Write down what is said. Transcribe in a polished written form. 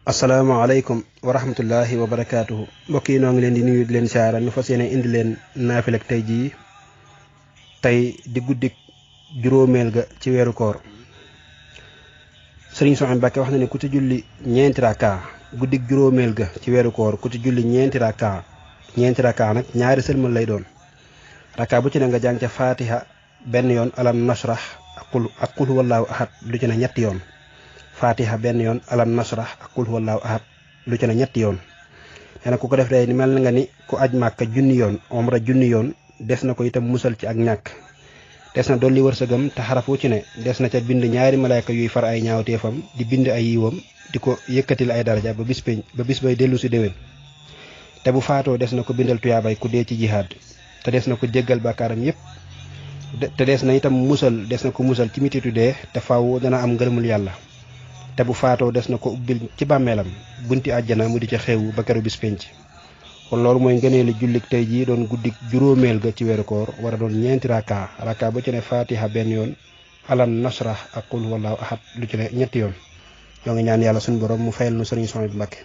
asalaamaaleykum wa rahmatullahi wa barakaatuhu mbokk yi noo ngi leen di nuyu di leen siyaara ñu fas yéene indi leen naafilek tey jii tey di guddik juróomeel ga ci weeru koor sëriñ Soxna Mbàkke wax na ne ku ci julli ñeenti rakka guddik juróomeel ga ci weeru koor ku ci julli ñeenti rakka nag ñaari sëlmal lay doon rakka bu ci ne nga jàng ca fatiha benn yoon alam nasrah ak qul huwallaahu ahad lu ci ne ñetti yoon fatiha benn yoon alam nasrah ak qul huwallaahu ahad lu ci ne ñetti yoon nee na ku ko def day ni mel nga ni ku aj màkka junni yoon omra junni yoon des na ko itam musal ci ak ñàkk des na dolli wërsëgam te xaraf wu ci ne des na ca bind ñaari malaayka yuy far ay ñaawteefam di bind ay yiwam di ko yëkkatil ay daraja ba bis bay dellu si déwén te bu faatoo des na ko bindal tuyaabay ku dee ci jihaad te des na ko jéggal bàkkaaram yépp te des na itam des na ko musal ci mititu dee te faaw dana am ngërëmul yàlla te bu faatoo des na ko ubbil ci bàmmeelam bunti àjjana mu di ca xewu ba keru bis penc kon loolu mooy ngëneelu jullik tey jii doon guddik juróomeel ga ci weeru koor war a doon ñeenti rakka bu ci ne fatiha benn yoon alam nasrah ak qul huwallaahu ahad lu ci ne ñetti yoon ñoo ngi ñaan yàlla suñu borom mu fayal nu sëriñ Sohaybu Mbàkke